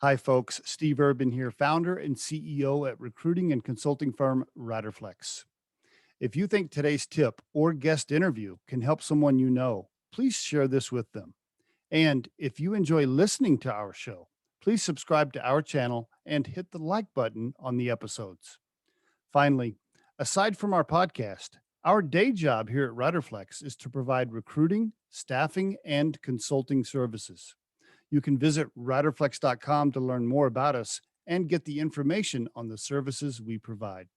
Hi, folks. Steve Urban here, founder and CEO at recruiting and consulting firm Riderflex. If you think today's tip or guest interview can help someone you know, please share this with them. And if you enjoy listening to our show, please subscribe to our channel and hit the like button on the episodes. Finally, aside from our podcast, our day job here at Riderflex is to provide recruiting, staffing, and consulting services. You can visit riderflex.com to learn more about us and get the information on the services we provide.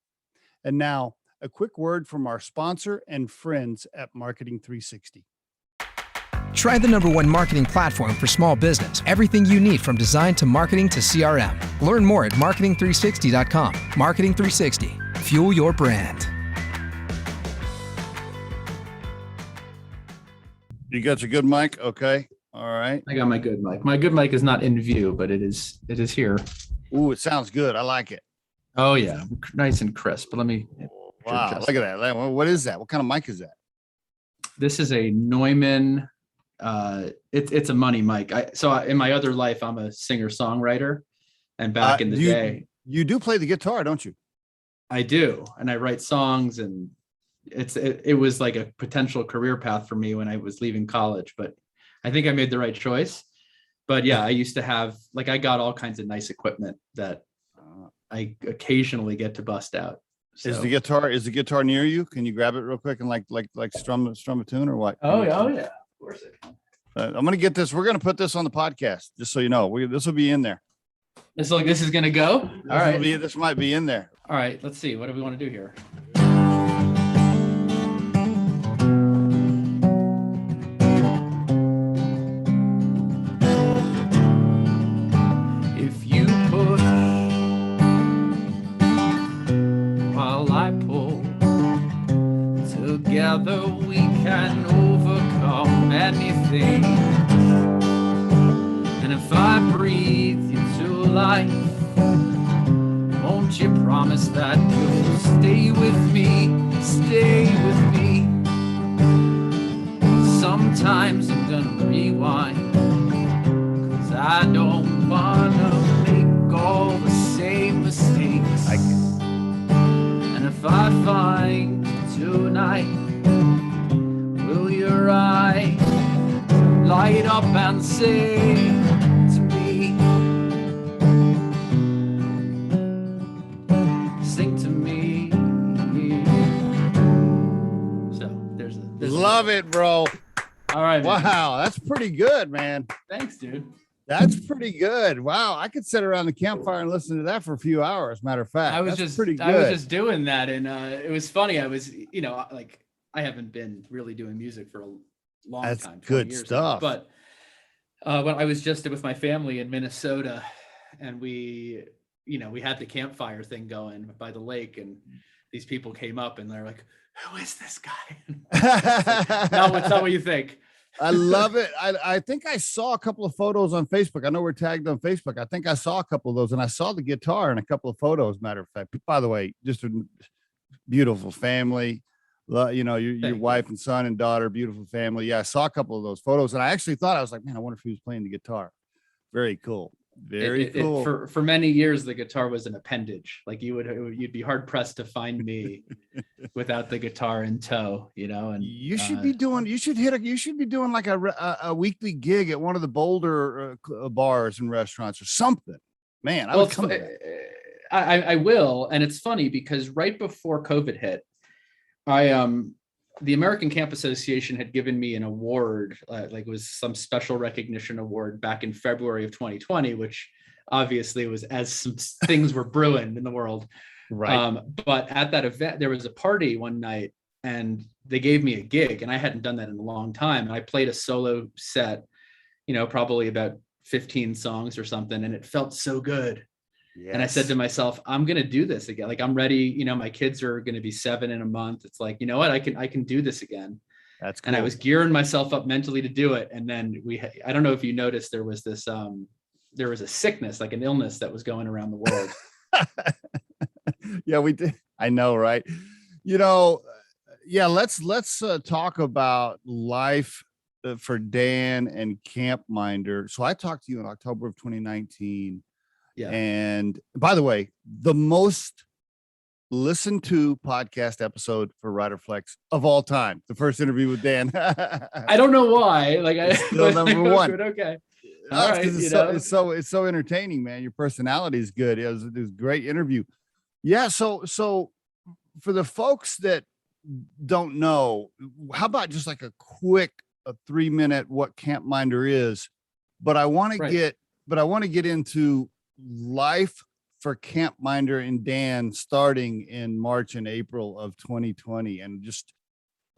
And now, a quick word from our sponsor and friends at Marketing 360. Try the #1 marketing platform for small business. Everything you need from design to marketing to CRM. Learn more at marketing360.com. Marketing 360. Fuel your brand. You got your good mic? Okay. All right. I got my good mic. My good mic is not in view, but it is here. Ooh, it sounds good. I like it. Oh yeah, nice and crisp. But let me. Wow, look at that. What is that? What kind of mic is that? This is a Neumann. It's a money mic. In my other life, I'm a singer-songwriter, and back in the day, you do play the guitar, don't you? I do, and I write songs, and it was like a potential career path for me when I was leaving college, but I think I made the right choice. But yeah, I used to have, I got all kinds of nice equipment that I occasionally get to bust out. So. Is the guitar near you? Can you grab it real quick and like strum a tune or what? Oh yeah, of course it can. I'm gonna get this. We're gonna put this on the podcast, just so you know. This will be in there. This is gonna go. All right. This might be in there. All right. Let's see. What do we want to do here? Together we can overcome anything. And if I breathe you to life, won't you promise that you'll stay with me, stay with me? Sometimes I'm gonna rewind, 'cause I don't wanna make all the same mistakes. And if I find tonight, will your eye light up and say to me, sing to me? So there's love it, bro. All right. Wow, that's pretty good, man. Thanks, dude. That's pretty good. Wow, I could sit around the campfire and listen to that for a few hours. Matter of fact, I was just doing that, and it was funny. I was, I haven't been really doing music for a long time. That's good stuff. But when I was just with my family in Minnesota, and we had the campfire thing going by the lake, and these people came up and they're like, "Who is this guy?" Now, what's what you think? I love it. I think I saw a couple of photos on Facebook. I know we're tagged on Facebook. I think I saw a couple of those, and I saw the guitar in a couple of photos. Matter of fact, by the way, just a beautiful family. Your wife and son and daughter, beautiful family. Yeah, I saw a couple of those photos, and I actually thought, I was like, man, I wonder if he was playing the guitar. Very cool. Very cool. For many years, the guitar was an appendage. Like you'd be hard pressed to find me without the guitar in tow. And you should be doing. You should be doing like a weekly gig at one of the Boulder bars and restaurants or something. Man, I will. And it's funny because right before COVID hit, the American Camp Association had given me an award, it was some special recognition award back in February of 2020, which obviously was as some things were brewing in the world. Right. But at that event, there was a party one night and they gave me a gig, and I hadn't done that in a long time. And I played a solo set, probably about 15 songs or something. And it felt so good. Yes. And I said to myself, I'm going to do this again. I'm ready. My kids are going to be 7 in a month. It's like, you know what? I can do this again. That's cool. And I was gearing myself up mentally to do it. And then I don't know if you noticed, there was this, there was a sickness, like an illness that was going around the world. Yeah, we did. I know. Right. Yeah. Let's talk about life for Dan and CampMinder. So I talked to you in October of 2019. Yeah. And by the way, the most listened to podcast episode for Riderflex of all time. The first interview with Dan. I don't know why. Like It's still number one. Okay. All right. It's so entertaining, man. Your personality is good. It was a great interview. Yeah. So for the folks that don't know, how about just like a 3-minute what CampMinder is? But I want to get into life for CampMinder and Dan starting in March and April of 2020. And just,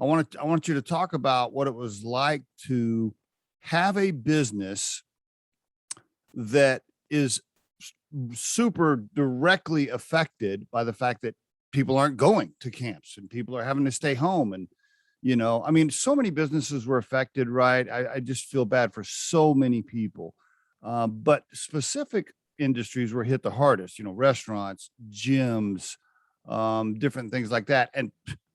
I want you to talk about what it was like to have a business that is super directly affected by the fact that people aren't going to camps and people are having to stay home. And, I mean, so many businesses were affected, right? I just feel bad for so many people. But specific industries were hit the hardest, restaurants, gyms, different things like that.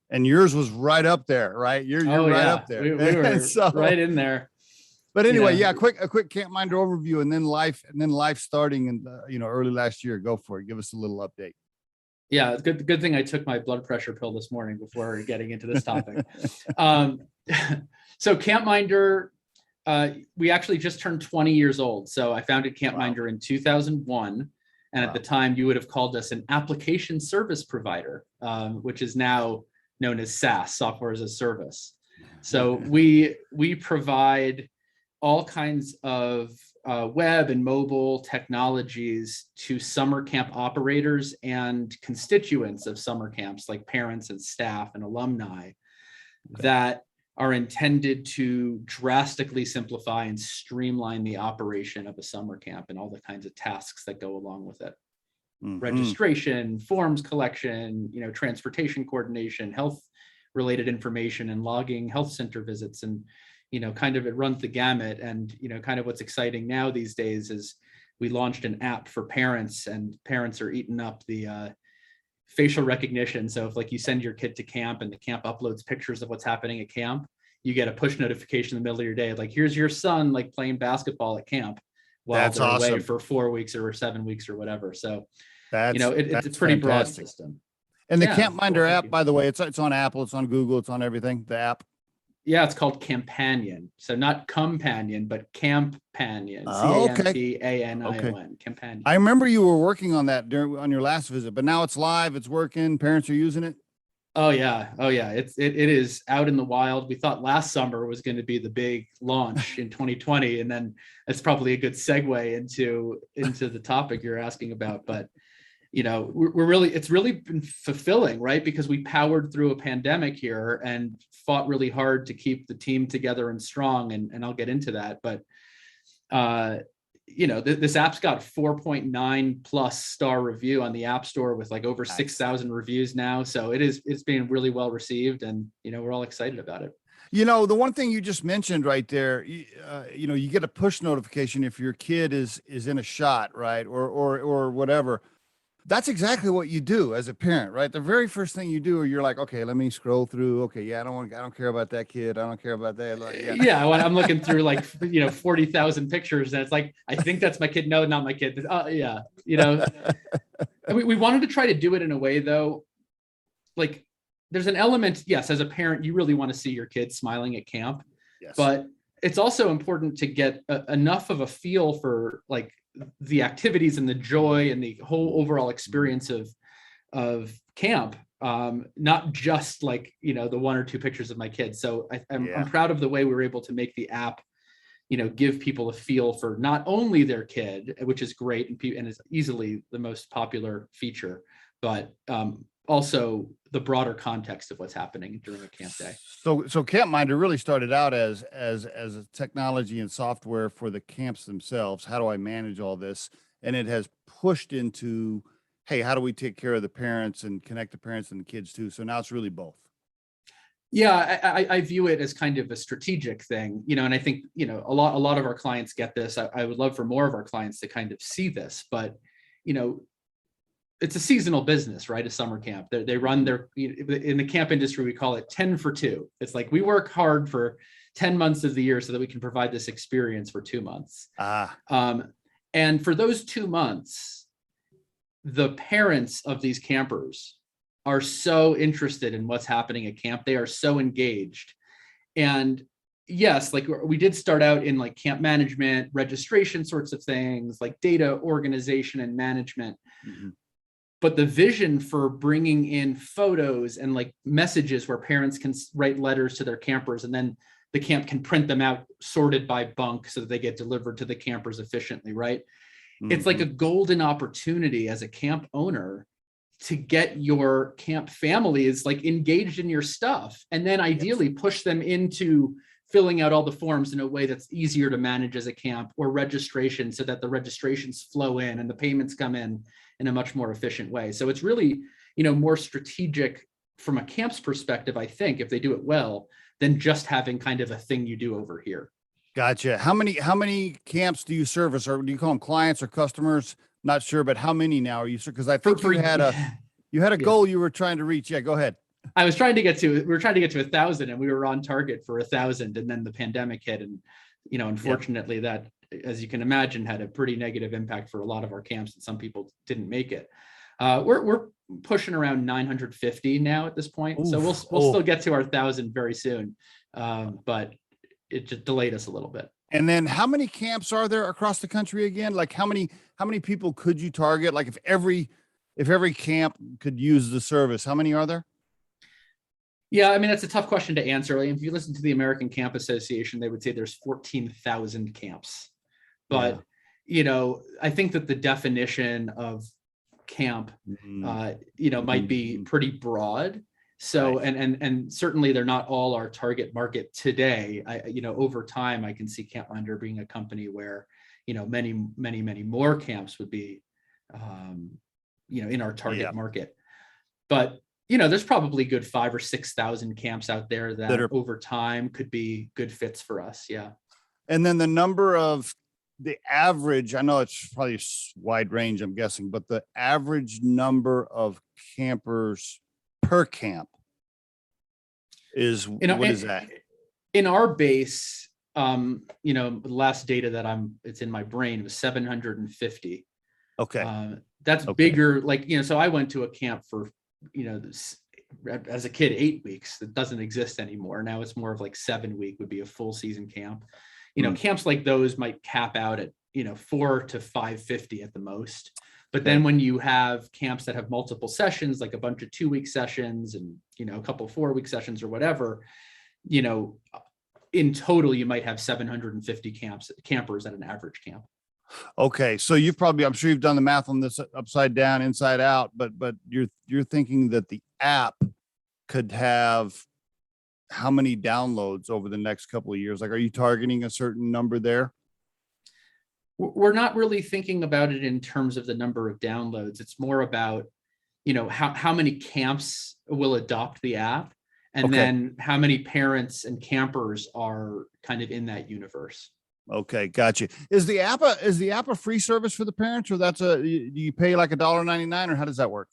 And yours was right up there, right? You're right up there. We were right in there. But anyway, a quick CampMinder overview, and then life starting in early last year. Go for it. Give us a little update. Yeah, good thing I took my blood pressure pill this morning before getting into this topic. So CampMinder, we actually just turned 20 years old. So I founded CampMinder in 2001. And at the time, you would have called us an application service provider, which is now known as SaaS, software as a service. So we provide all kinds of web and mobile technologies to summer camp operators and constituents of summer camps, like parents and staff and alumni, that are intended to drastically simplify and streamline the operation of a summer camp and all the kinds of tasks that go along with it. Registration, forms collection, transportation coordination, health related information and logging health center visits, and kind of it runs the gamut. And kind of what's exciting now these days is we launched an app for parents, and parents are eating up the facial recognition. So if like you send your kid to camp and the camp uploads pictures of what's happening at camp, you get a push notification in the middle of your day, like here's your son like playing basketball at camp while That's they're awesome. away for 4 weeks or 7 weeks or whatever. So that's it's a pretty broad fantastic. system. And the Yeah, CampMinder thank app, you. by the way, it's on Apple, it's on Google, it's on everything. The app. Yeah, it's called Companion. So not Companion, but Campanion. Oh, okay. Campanion. Companion. I remember you were working on that on your last visit, but now it's live, it's working, parents are using it. Oh yeah. It is out in the wild. We thought last summer was going to be the big launch in 2020, and then that's probably a good segue into the topic you're asking about. But it's really been fulfilling, right? Because we powered through a pandemic here and fought really hard to keep the team together and strong. And I'll get into that. But, this app's got 4.9 plus star review on the App Store with like over 6,000 reviews now. So it's being really well received, and, we're all excited about it. The one thing you just mentioned right there, you get a push notification if your kid is in a shot, right? Or whatever. That's exactly what you do as a parent, right? The very first thing you do, you're like, okay, let me scroll through. Okay, yeah, I don't care about that kid. I don't care about that. Like, yeah, when I'm looking through like 40,000 pictures, and it's like, I think that's my kid. No, not my kid. Yeah, And we wanted to try to do it in a way though, like there's an element. Yes, as a parent, you really want to see your kid smiling at camp, yes. But it's also important to get enough of a feel for like the activities and the joy and the whole overall experience of camp, not just like the 1 or 2 pictures of my kids. So I'm proud of the way we were able to make the app give people a feel for not only their kid, which is great and is easily the most popular feature, but also the broader context of what's happening during a camp day. So CampMinder really started out as a technology and software for the camps themselves. How do I manage all this? And it has pushed into, hey, how do we take care of the parents and connect the parents and the kids too? So now it's really both. Yeah, I view it as kind of a strategic thing, and I think, a lot of our clients get this. I would love for more of our clients to kind of see this, but, it's a seasonal business, right? A summer camp. They run in the camp industry, we call it 10 for 2. It's like we work hard for 10 months of the year so that we can provide this experience for 2 months. And for those 2 months, the parents of these campers are so interested in what's happening at camp. They are so engaged. And yes, like we did start out in like camp management, registration sorts of things, like data organization and management. Mm-hmm. But the vision for bringing in photos and like messages where parents can write letters to their campers, and then the camp can print them out sorted by bunk so that they get delivered to the campers efficiently, right? Mm-hmm. It's like a golden opportunity as a camp owner to get your camp families like engaged in your stuff, and then ideally push them into filling out all the forms in a way that's easier to manage as a camp, or registration, so that the registrations flow in and the payments come in a much more efficient way. So it's really, more strategic from a camp's perspective, I think, if they do it well, than just having kind of a thing you do over here. Gotcha. How many camps do you service, or do you call them clients or customers? Not sure, but how many now are you? Because I think you had a goal you were trying to reach. Yeah, go ahead. We were trying to get to 1,000, and we were on target for 1,000, and then the pandemic hit, and unfortunately that, as you can imagine, had a pretty negative impact for a lot of our camps, and some people didn't make it. We're pushing around 950 now at this point. Oof. So we'll still get to our 1,000 very soon, but it just delayed us a little bit. And then how many camps are there across the country again? Like how many people could you target? Like if every camp could use the service, how many are there? Yeah, I mean, that's a tough question to answer. Like, if you listen to the American Camp Association, they would say there's 14,000 camps. But, I think that the definition of camp, might be pretty broad. So, right. and certainly they're not all our target market today. Over time, I can see CampMinder being a company where, many, many, many more camps would be, in our target market. But, there's probably good 5,000 or 6,000 camps out there that are, over time, could be good fits for us. Yeah. And then the average, I know it's probably a wide range, I'm guessing, but the average number of campers per camp is, what is that? In our base, the last data that it's in my brain was 750. Okay. That's bigger. Like, so I went to a camp for, as a kid, 8 weeks. That doesn't exist anymore. Now it's more of like 7 week would be a full season camp. Camps like those might cap out at, 4 to 550 at the most. But then when you have camps that have multiple sessions, like a bunch of 2-week sessions and, a couple 4-week sessions or whatever, in total, you might have 750 campers at an average camp. Okay. So I'm sure you've done the math on this upside down, inside out, but you're thinking that the app could have how many downloads over the next couple of years? Like, are you targeting a certain number there? We're not really thinking about it in terms of the number of downloads. It's more about, how many camps will adopt the app, and then how many parents and campers are kind of in that universe. Okay, gotcha. Is the app a free service for the parents, or do you pay like $1.99, or how does that work?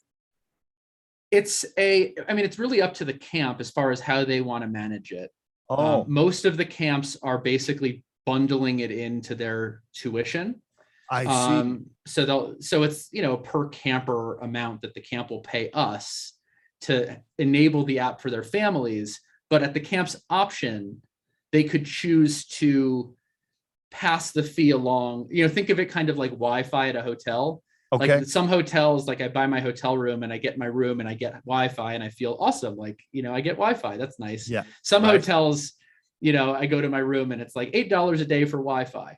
It's really up to the camp as far as how they want to manage it. Oh, most of the camps are basically bundling it into their tuition. I see. So it's, a per camper amount that the camp will pay us to enable the app for their families. But at the camp's option, they could choose to pass the fee along. Think of it kind of like Wi-Fi at a hotel. Okay. Like some hotels, like I buy my hotel room and I get my room and I get Wi-Fi and I feel awesome. Like, I get Wi-Fi. That's nice. Yeah. Some hotels, I go to my room and it's like $8 a day for Wi-Fi.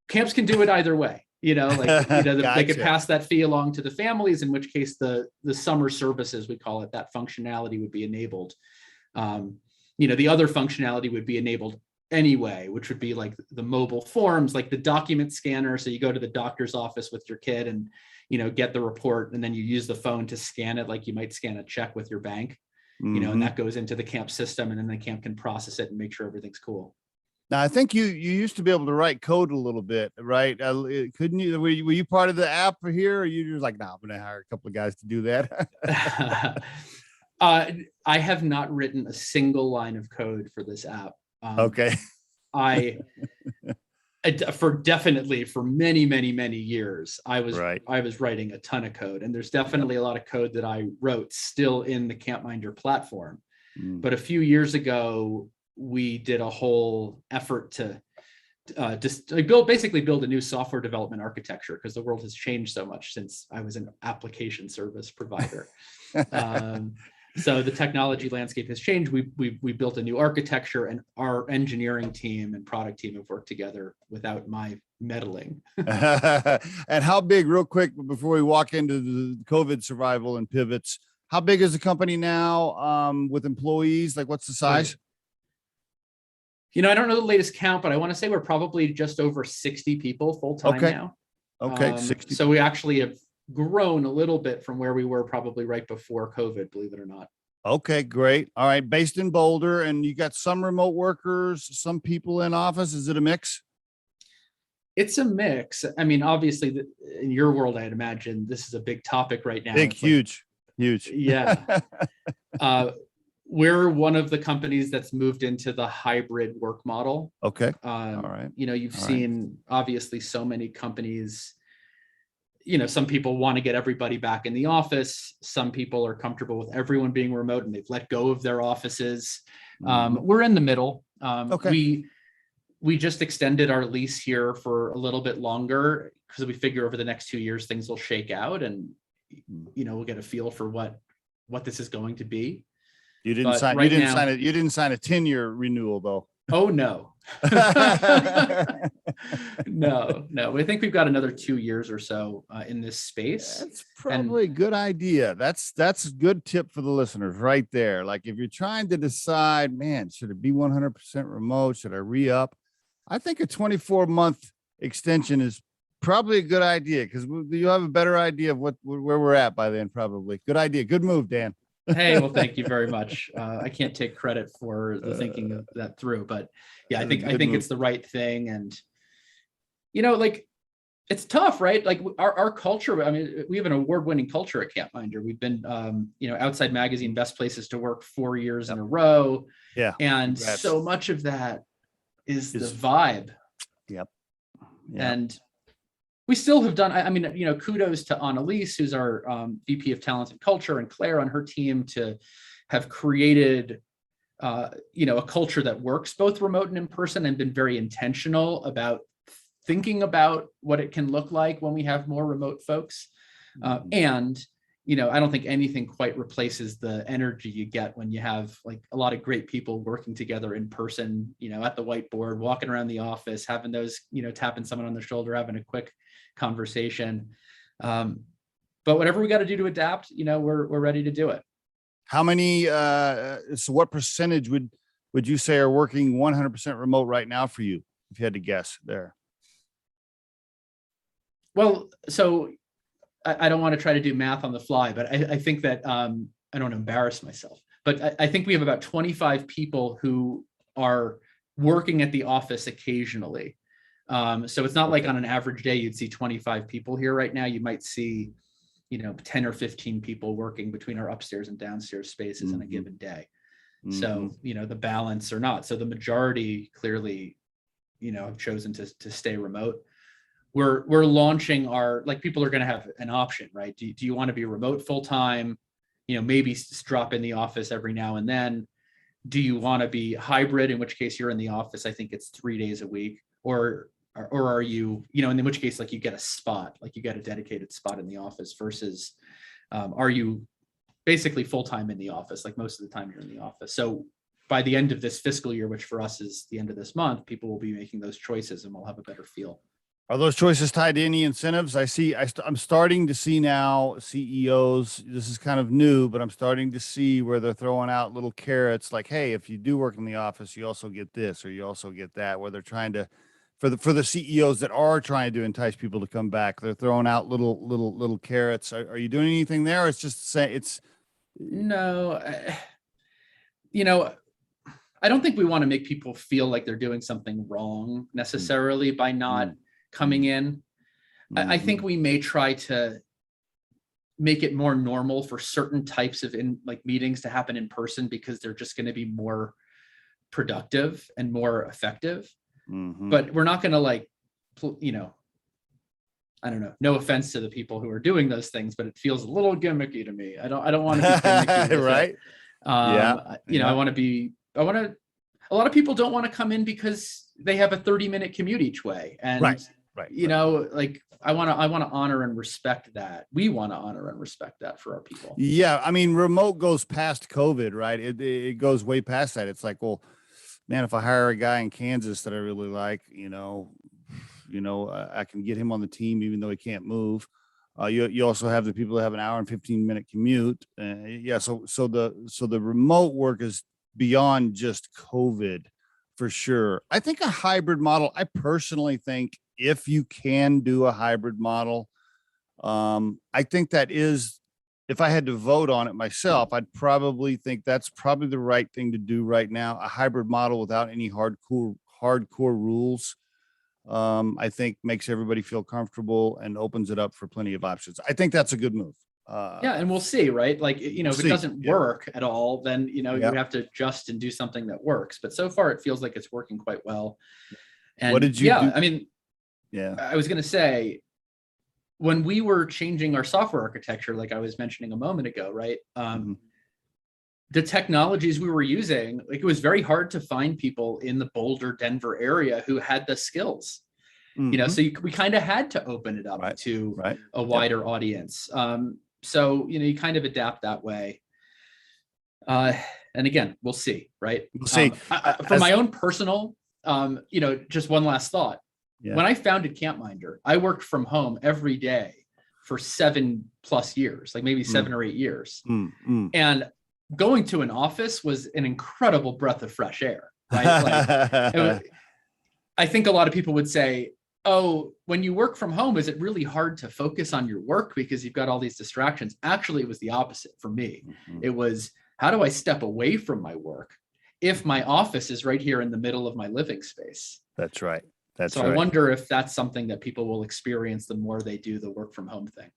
Camps can do it either way. Gotcha. They could pass that fee along to the families, in which case the summer services, we call it, that functionality would be enabled. The other functionality would be enabled anyway, which would be like the mobile forms, like the document scanner. So you go to the doctor's office with your kid and, get the report, and then you use the phone to scan it like you might scan a check with your bank, and that goes into the camp system, and then the camp can process it and make sure everything's cool. Now, I think you used to be able to write code a little bit, right? Couldn't you? Were you part of the app for here, or you just like, I'm going to hire a couple of guys to do that? I have not written a single line of code for this app. Okay. for many years, I was Right. writing a ton of code, and there's definitely a lot of code that I wrote still in the CampMinder platform. Mm. But a few years ago, we did a whole effort to just basically build a new software development architecture, because the world has changed so much since I was an application service provider. So the technology landscape has changed. We built a new architecture, and our engineering team and product team have worked together without my meddling. And how big, real quick, before we walk into the COVID survival and pivots, how big is the company now with employees? Like, what's the size? You know, I don't know the latest count, but I want to say we're probably just over 60 people full-time now. Okay, 60. So we actually have grown a little bit from where we were probably right before COVID, believe it or not. Okay, great. All right, based in Boulder, and you got some remote workers, some people in office. Is it a mix? It's a mix. I mean, obviously, in your world, I'd imagine this is a big topic right now. Big, huge. Yeah. We're one of the companies that's moved into the hybrid work model. Okay. All right. You know, you've seen obviously so many companies, you know, some people want to get everybody back in the office. Some people are comfortable with everyone being remote and they've let go of their offices. We're in the middle. Okay. We just extended our lease here for a little bit longer because we figure over the next 2 years, things will shake out, and, you know, we'll get a feel for what this is going to be. You didn't sign it. You didn't sign a 10-year renewal though. Oh no. No. I think we've got another 2 years or so in this space. That's probably a good idea. That's a good tip for the listeners right there. Like, if you're trying to decide, man, should it be 100% remote? Should I re-up? I think a 24-month extension is probably a good idea, because you'll have a better idea of where we're at by then. Probably. Good idea. Good move, Dan. Hey, well, thank you very much. I can't take credit for the thinking of that through, but yeah, I think it's the right thing. And, you know, like, it's tough, right? Like our culture, I mean, we have an award-winning culture at CampMinder. We've been, you know, Outside Magazine Best Places to Work 4 years in a row. Yeah. And so much of that is the vibe. Yep. And we still have done, I mean, you know, kudos to Annalise, who's our VP of Talent and Culture, and Claire on her team to have created, you know, a culture that works both remote and in person, and been very intentional about thinking about what it can look like when we have more remote folks. And, you know, I don't think anything quite replaces the energy you get when you have like a lot of great people working together in person, you know, at the whiteboard, walking around the office, having those, you know, tapping someone on the shoulder, having a quick conversation. But whatever we got to do to adapt, you know, we're ready to do it. How many, so what percentage would you say are working 100% remote right now for you, if you had to guess there? Well, so I don't want to try to do math on the fly, but I think that I don't embarrass myself, but I think we have about 25 people who are working at the office occasionally. So it's not like on an average day, you'd see 25 people here right now. You might see, you know, 10 or 15 people working between our upstairs and downstairs spaces in a given day. So, you know, the balance or not. So the majority clearly, you know, have chosen to stay remote. We're launching our, like, people are going to have an option, right? Do you want to be remote full time? You know, maybe drop in the office every now and then. Do you want to be hybrid, in which case you're in the office, I think it's 3 days a week, or are you, you know, in which case, like, you get a spot, like you get a dedicated spot in the office, versus are you basically full-time in the office? Like, most of the time you're in the office. So by the end of this fiscal year, which for us is the end of this month, people will be making those choices and we'll have a better feel. Are those choices tied to any incentives? I'm starting to see now CEOs, this is kind of new, but I'm starting to see where they're throwing out little carrots like, hey, if you do work in the office, you also get this, or you also get that, where they're trying to, for the CEOs that are trying to entice people to come back, they're throwing out little carrots. Are you doing anything there? Or it's just say it's no, you know, I don't think we want to make people feel like they're doing something wrong necessarily by not coming in. I think we may try to make it more normal for certain types of meetings to happen in person, because they're just going to be more productive and more effective. But we're not going to like you know, I don't know, no offense to the people who are doing those things, but it feels a little gimmicky to me. I don't want to be gimmicky with right. it. Yeah. I want to, a lot of people don't want to come in because they have a 30-minute commute each way. And, Right. you know, like I want to honor and respect that. We want to honor and respect that for our people. Yeah. I mean, remote goes past COVID, right? It goes way past that. It's like, well, man, if I hire a guy in Kansas that I really like, I can get him on the team, even though he can't move. You also have the people that have an hour and 15-minute commute. So the remote work is beyond just COVID for sure. I think a hybrid model, I personally think if you can do a hybrid model, I think that is, if I had to vote on it myself, I'd probably think that's probably the right thing to do right now. A hybrid model without any hardcore rules, I think makes everybody feel comfortable and opens it up for plenty of options. I think that's a good move. And we'll see, right? Like, you know, if it doesn't work at all, then, you know, you have to adjust and do something that works. But so far it feels like it's working quite well. And what did you do? I mean, I was going to say, when we were changing our software architecture, like I was mentioning a moment ago, right? The technologies we were using, like it was very hard to find people in the Boulder, Denver area who had the skills, you know, so we kind of had to open it up to a wider audience. So, you know, you kind of adapt that way. And again, we'll see, right? We'll see. For my own personal, you know, just one last thought. When I founded CampMinder, I worked from home every day for 7+ years, like maybe 7 or 8 years. And going to an office was an incredible breath of fresh air, right? Like, I think a lot of people would say, oh, when you work from home, is it really hard to focus on your work because you've got all these distractions? Actually, it was the opposite for me. It was, how do I step away from my work if my office is right here in the middle of my living space? That's right. So I wonder if that's something that people will experience the more they do the work from home thing.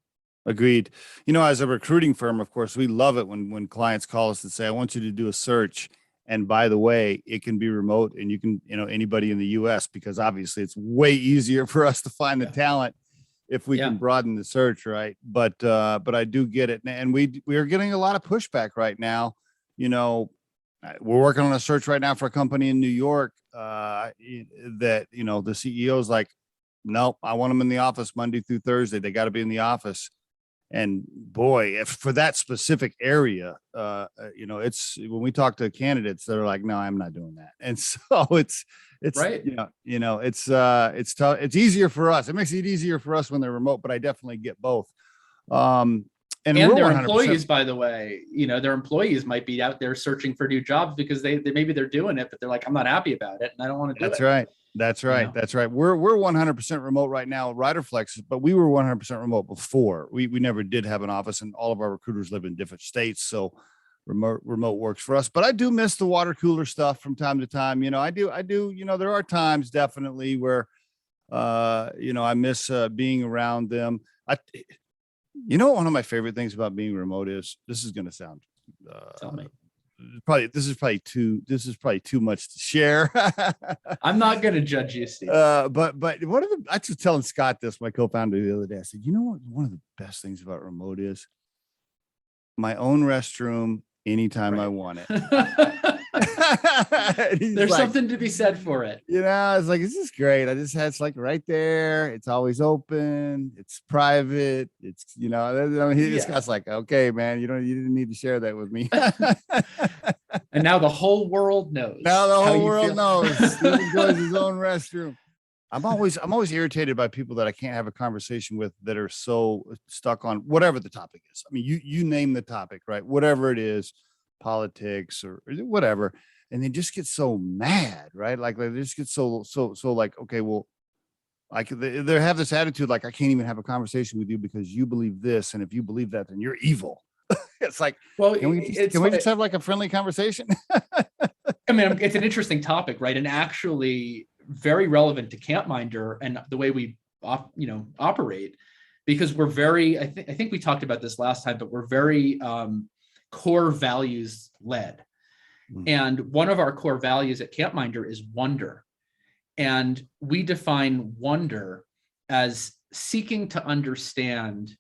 Agreed. You know, as a recruiting firm, of course, we love it when clients call us and say, I want you to do a search. And by the way, it can be remote and you can, you know, anybody in the US, because obviously it's way easier for us to find the talent if we can broaden the search. Right. But I do get it. And we are getting a lot of pushback right now. You know, we're working on a search right now for a company in New York that, you know, the CEO is like, nope, I want them in the office Monday through Thursday. They got to be in the office. And boy, if for that specific area, you know, it's when we talk to candidates, they're like, no, I'm not doing that. And so it's right. It's tough. It's easier for us. It makes it easier for us when they're remote, but I definitely get both. And their employees, by the way, you know, their employees might be out there searching for new jobs because they maybe they're doing it, but they're like, I'm not happy about it and I don't want to do it. That's right. That's right. You know? That's right. We're 100% remote right now, Riderflex, but we were 100% remote before. We never did have an office, and all of our recruiters live in different states, so remote works for us. But I do miss the water cooler stuff from time to time. You know, I do. You know, there are times definitely where, you know, I miss being around them. You know, one of my favorite things about being remote is, this is going to sound, tell me. This is probably too much to share. I'm not going to judge you, Steve. But I was just telling Scott this, my co-founder, the other day. I said, you know what? One of the best things about remote is my own restroom anytime I want it. There's something to be said for it. You know, it's like, this is great. It's like right there. It's always open. It's private. It's, you know, I mean, this guy's like, okay, man, you didn't need to share that with me. And now the whole world knows. Now the whole world knows. Steve enjoys his own restroom. I'm always irritated by people that I can't have a conversation with that are so stuck on whatever the topic is. I mean, you name the topic, right? Whatever it is, politics or whatever. And they just get so mad, right? Like they just get so like, okay, well, they have this attitude like, I can't even have a conversation with you because you believe this, and if you believe that, then you're evil. It's like, well, can we just have like a friendly conversation? I mean, it's an interesting topic, right? And actually very relevant to CampMinder and the way we operate, because we're very, I think we talked about this last time, but we're very core values led. And one of our core values at CampMinder is wonder. And we define wonder as seeking to understand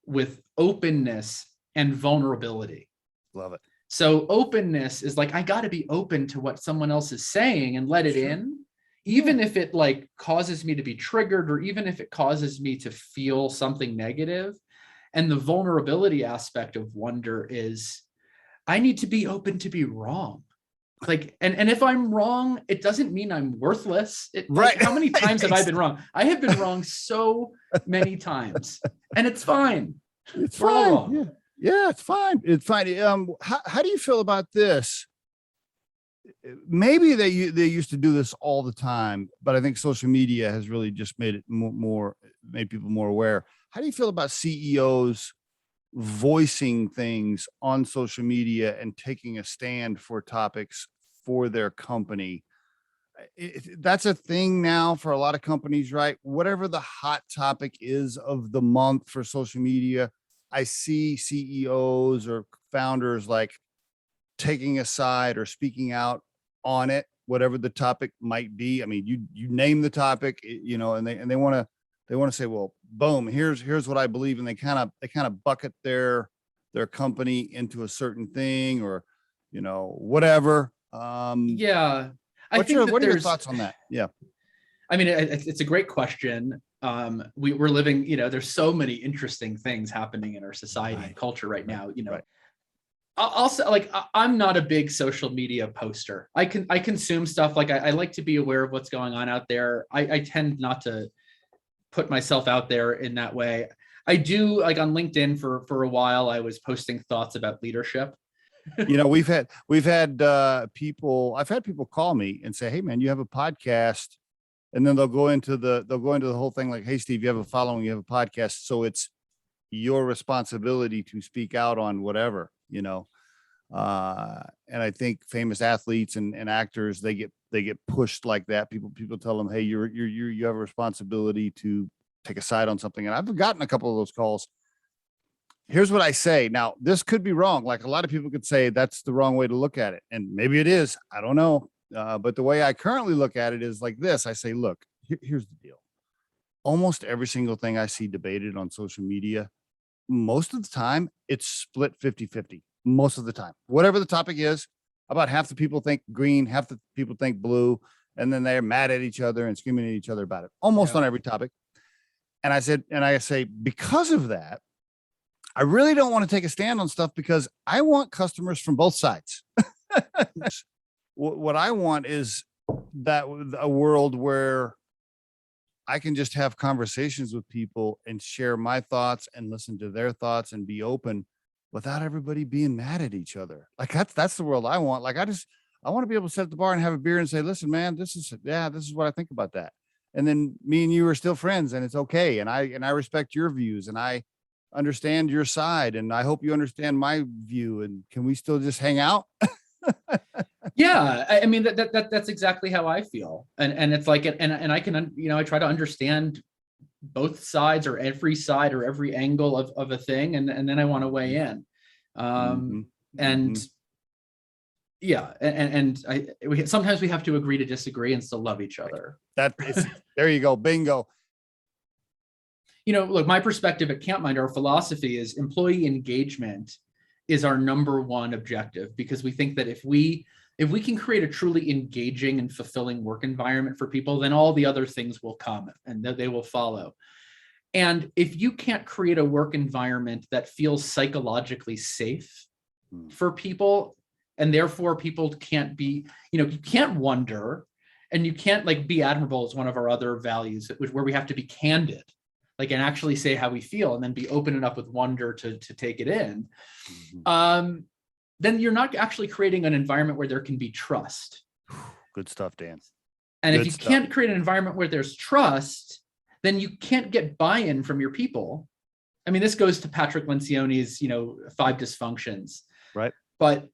with openness and vulnerability. Love it. So openness is like, I got to be open to what someone else is saying and let it in, even if it like causes me to be triggered, or even if it causes me to feel something negative. And the vulnerability aspect of wonder is, I need to be open to be wrong. Like, and if I'm wrong, it doesn't mean I'm worthless. Like, how many times have I been wrong? I have been wrong so many times, and it's fine. It's We're all fine. wrong. Yeah, it's fine. It's fine. How do you feel about this? Maybe they used to do this all the time, but I think social media has really just made it made people more aware. How do you feel about CEOs voicing things on social media and taking a stand for topics for their company? That's a thing now for a lot of companies, right? Whatever the hot topic is of the month for social media, I see CEOs or founders like taking a side or speaking out on it, whatever the topic might be. I mean, you name the topic, and they want to say, well, boom, here's what I believe. And they kind of bucket their company into a certain thing, or, whatever. Yeah. What are your thoughts on that? Yeah. I mean, it's a great question. We're living, there's so many interesting things happening in our society and culture right now, Right. I'll say, like, I'm not a big social media poster. I consume stuff. Like, I like to be aware of what's going on out there. I tend not to put myself out there in that way. I do, like, on LinkedIn for a while, I was posting thoughts about leadership. We've had people, I've had people call me and say, hey man, you have a podcast. And then they'll go into the whole thing like, hey Steve, you have a following, you have a podcast, so it's your responsibility to speak out on whatever, and I think famous athletes and actors, they get pushed like that. People tell them, hey, you have a responsibility to take a side on something. And I've gotten a couple of those calls. Here's what I say. Now, this could be wrong. Like, a lot of people could say that's the wrong way to look at it. And maybe it is, I don't know. But the way I currently look at it is like this. I say, look, here's the deal. Almost every single thing I see debated on social media, most of the time it's split 50-50. Most of the time, whatever the topic is, about half the people think green, half the people think blue, and then they're mad at each other and screaming at each other about it almost on every topic. And I say, because of that, I really don't want to take a stand on stuff, because I want customers from both sides. What I want is that a world where I can just have conversations with people and share my thoughts and listen to their thoughts and be open without everybody being mad at each other. Like, that's the world I want. Like, I want to be able to sit at the bar and have a beer and say, listen, man, this is what I think about that. And then me and you are still friends, and it's okay. And I respect your views, and I understand your side, and I hope you understand my view. And can we still just hang out? Yeah, I mean, that's exactly how I feel, and it's like, and I can, I try to understand both sides, or every side, or every angle of a thing, and then I want to weigh in, and yeah, and sometimes we have to agree to disagree and still love each other. There you go, bingo. Look, my perspective at CampMinder, our philosophy is employee engagement is our number one objective, because we think that if we can create a truly engaging and fulfilling work environment for people, then all the other things will come and they will follow. And if you can't create a work environment that feels psychologically safe for people, and therefore people can't be, you can't wonder, and you can't, like, be admirable is one of our other values, where we have to be candid, like, and actually say how we feel, and then be open enough with wonder to take it in. Then you're not actually creating an environment where there can be trust. Good stuff, Dan. And if you can't create an environment where there's trust, then you can't get buy-in from your people. I mean, this goes to Patrick Lencioni's, 5 dysfunctions. Right. But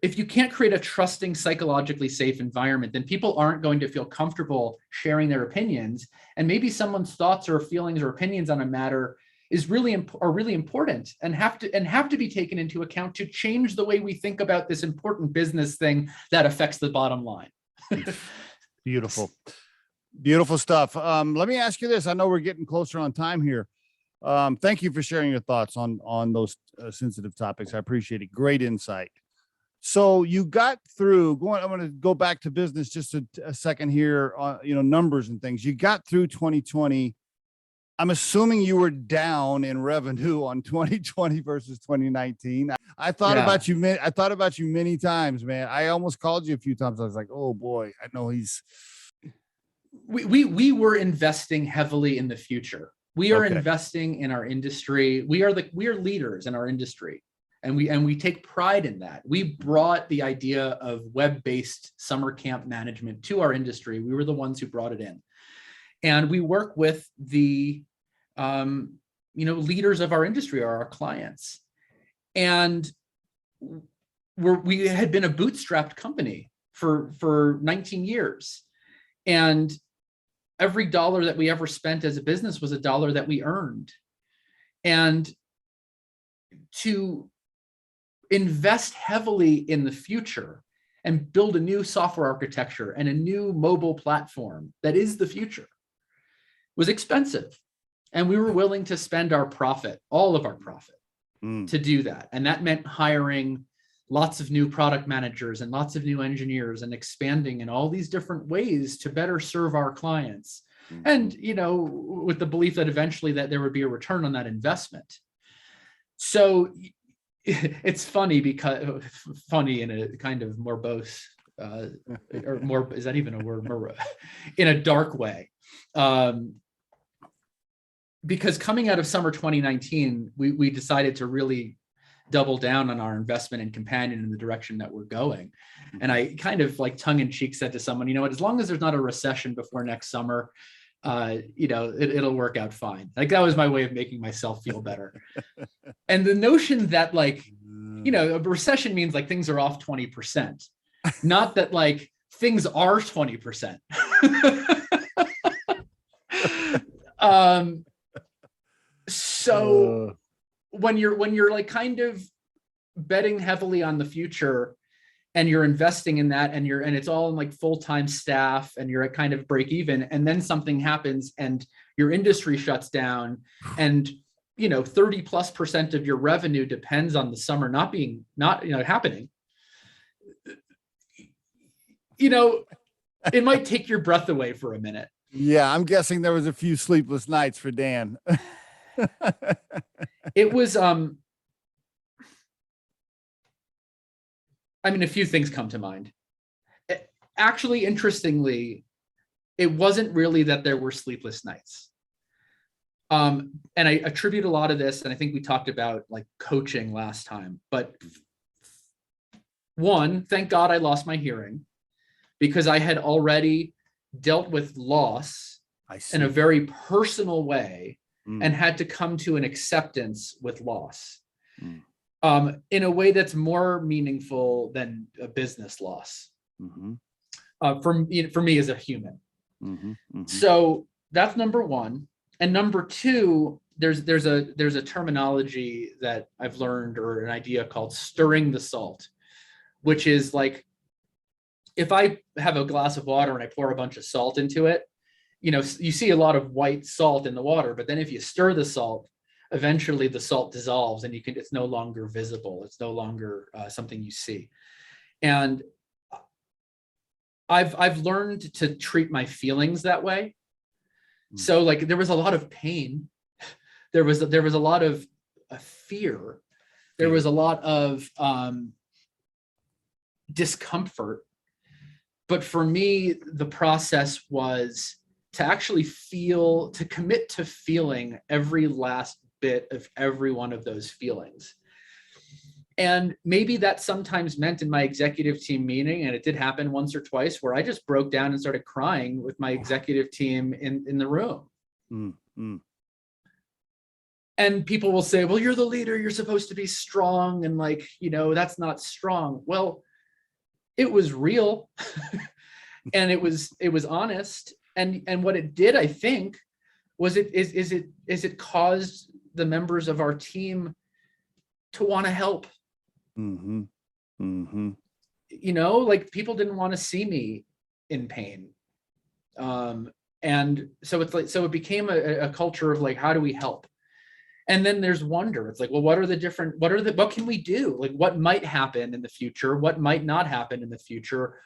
if you can't create a trusting, psychologically safe environment, then people aren't going to feel comfortable sharing their opinions. And maybe someone's thoughts or feelings or opinions on a matter are really important, and have to be taken into account to change the way we think about this important business thing that affects the bottom line. Beautiful. Beautiful stuff. Let me ask you this. I know we're getting closer on time here. Thank you for sharing your thoughts on those sensitive topics. I appreciate it. Great insight. So you got through going, I'm going to go back to business just a second here on, numbers and things. You got through 2020. I'm assuming you were down in revenue on 2020 versus 2019. I thought about you. I thought about you many times, man. I almost called you a few times. I was like, oh boy, I know he's. We were investing heavily in the future. We are investing in our industry. We are leaders in our industry. And we take pride in that. We brought the idea of web-based summer camp management to our industry. We were the ones who brought it in. And we work with the leaders of our industry, or our clients. And we had been a bootstrapped company for 19 years. And every dollar that we ever spent as a business was a dollar that we earned. And to invest heavily in the future and build a new software architecture and a new mobile platform that is the future was expensive. And we were willing to spend our profit, all of our profit, to do that. And that meant hiring lots of new product managers and lots of new engineers and expanding in all these different ways to better serve our clients. And, with the belief that eventually that there would be a return on that investment. So it's funny in a kind of morbose, or more, is that even a word? More, in a dark way. Because coming out of summer 2019, we decided to really double down on our investment in Companion in the direction that we're going. And I kind of like tongue in cheek said to someone, as long as there's not a recession before next summer, it'll work out fine. Like that was my way of making myself feel better. And the notion that a recession means like things are off 20%, not that like things are 20%. So when you're like kind of betting heavily on the future and you're investing in that and it's all in like full-time staff and you're at kind of break even, and then something happens and your industry shuts down and 30+% of your revenue depends on the summer not happening, it might take your breath away for a minute. Yeah, I'm guessing there was a few sleepless nights for Dan. It was a few things come to mind. Actually, interestingly, it wasn't really that there were sleepless nights. And I attribute a lot of this, and I think we talked about like coaching last time, but one, thank God I lost my hearing, because I had already dealt with loss in a very personal way and had to come to an acceptance with loss in a way that's more meaningful than a business loss for me as a human. So that's number one. And number two, there's a terminology that I've learned, or an idea called stirring the salt, which is like, if I have a glass of water and I pour a bunch of salt into it, you see a lot of white salt in the water, but then if you stir the salt, eventually the salt dissolves and it's no longer visible. It's no longer something you see. And I've learned to treat my feelings that way. So like there was a lot of pain. There was a lot of fear. There was a lot of discomfort. But for me, the process was to actually commit to feeling every last bit of every one of those feelings. And maybe that sometimes meant in my executive team meeting, and it did happen once or twice, where I just broke down and started crying with my executive team in the room. And people will say, well, you're the leader, you're supposed to be strong. And like, that's not strong. Well, it was real and it was honest. And what it did, I think, was it caused the members of our team to want to help. Like people didn't want to see me in pain. And so it's like, so it became a culture of like, how do we help? And then there's wonder. It's like, well, what can we do? Like, what might happen in the future? What might not happen in the future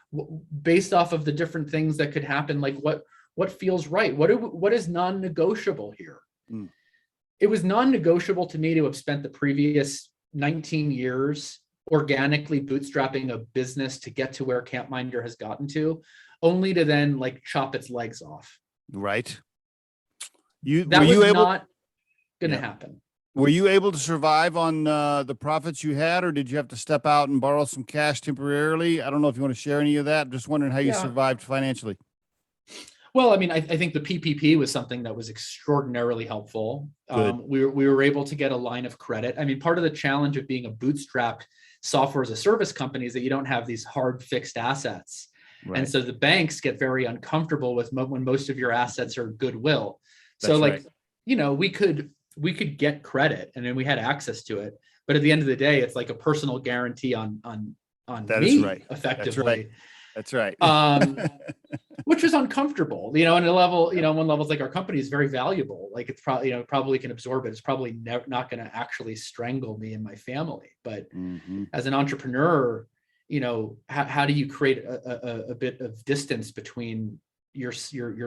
based off of the different things that could happen? Like what feels right? What is non-negotiable here? Mm. It was non-negotiable to me to have spent the previous 19 years organically bootstrapping a business to get to where CampMinder has gotten to, only to then like chop its legs off. Right. That was not going to happen. Were you able to survive on the profits you had, or did you have to step out and borrow some cash temporarily? I don't know if you want to share any of that. I'm just wondering how you survived financially. Well, I mean, I think the PPP was something that was extraordinarily helpful. We were able to get a line of credit. I mean, part of the challenge of being a bootstrapped software as a service company is that you don't have these hard fixed assets. Right. And so the banks get very uncomfortable with when most of your assets are goodwill. So like, you know, we could get credit and then we had access to it. But at the end of the day, it's like a personal guarantee on that me, is right. Effectively. That's right. Which is uncomfortable, you know, on a level, you know, one level is like our company is very valuable. Like it's probably, you know, probably can absorb it. It's probably not going to actually strangle me and my family. But as an entrepreneur, you know, how do you create a bit of distance between your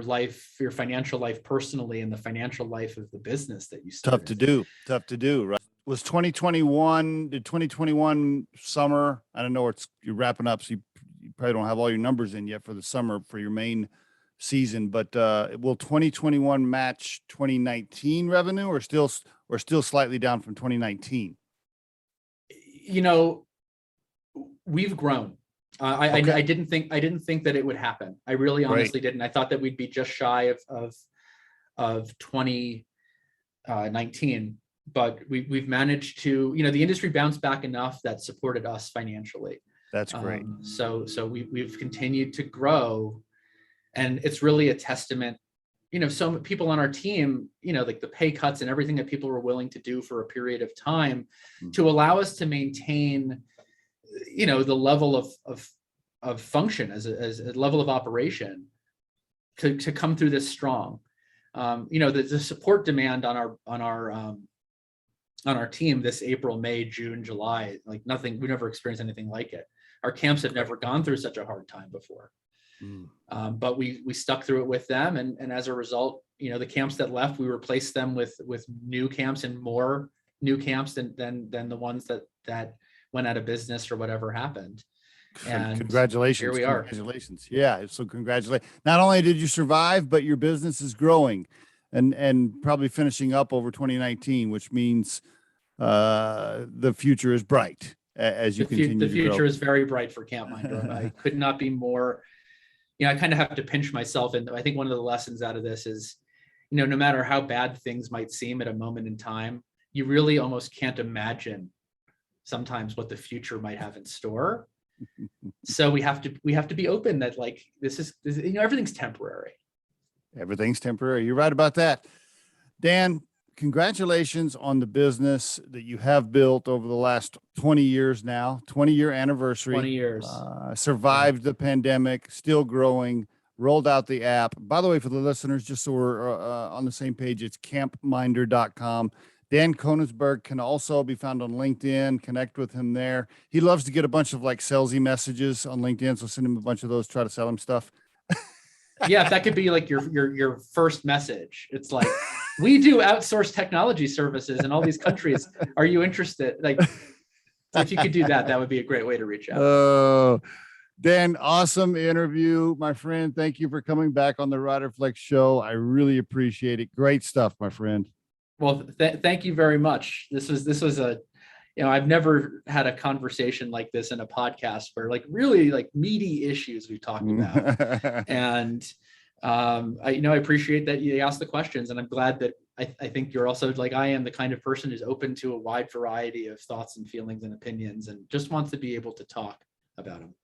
life, your financial life personally, and the financial life of the business that you started? Tough to do, right? Was 2021 summer? I don't know, you're wrapping up, so you probably don't have all your numbers in yet for the summer for your main season, but will 2021 match 2019 revenue or still slightly down from 2019? You know, we've grown. I didn't think that it would happen. I really honestly didn't. I thought that we'd be just shy of 2019, but we've managed to, you know, the industry bounced back enough that supported us financially. That's great. So we've continued to grow, and it's really a testament, you know, so people on our team, you know, like the pay cuts and everything that people were willing to do for a period of time to allow us to maintain, you know, the level of function as a level of operation to come through this strong. You know, the support demand on our team this April, May, June, July, like nothing, we never experienced anything like it. Our camps have never gone through such a hard time before. But we stuck through it with them. And as a result, you know, the camps that left, we replaced them with new camps and more new camps than the ones that went out of business or whatever happened. And congratulations. Here we are. Congratulations. Yeah. So congratulations. Not only did you survive, but your business is growing and probably finishing up over 2019, which means the future is bright as you continue to grow. The future is very bright for CampMinder. I could not be more, you know, I kind of have to pinch myself. And I think one of the lessons out of this is, you know, no matter how bad things might seem at a moment in time, you really almost can't imagine sometimes what the future might have in store. So we have to be open that like, this is, you know, everything's temporary. Everything's temporary. You're right about that. Dan, congratulations on the business that you have built over the last 20 years now, 20-year anniversary. 20 years. Survived the pandemic, still growing, rolled out the app. By the way, for the listeners, just so we're on the same page, it's campminder.com. Dan Konigsberg can also be found on LinkedIn. Connect with him there. He loves to get a bunch of like salesy messages on LinkedIn, so send him a bunch of those, try to sell him stuff. Yeah, if that could be like your first message. It's like, we do outsource technology services in all these countries. Are you interested? Like, if you could do that, that would be a great way to reach out. Dan, awesome interview, my friend. Thank you for coming back on the Riderflex show. I really appreciate it. Great stuff, my friend. Well, thank you very much. This was a, you know, I've never had a conversation like this in a podcast where like really like meaty issues we talked about. And I appreciate that you asked the questions, and I'm glad that I think you're also, like I am, the kind of person who's open to a wide variety of thoughts and feelings and opinions and just wants to be able to talk about them.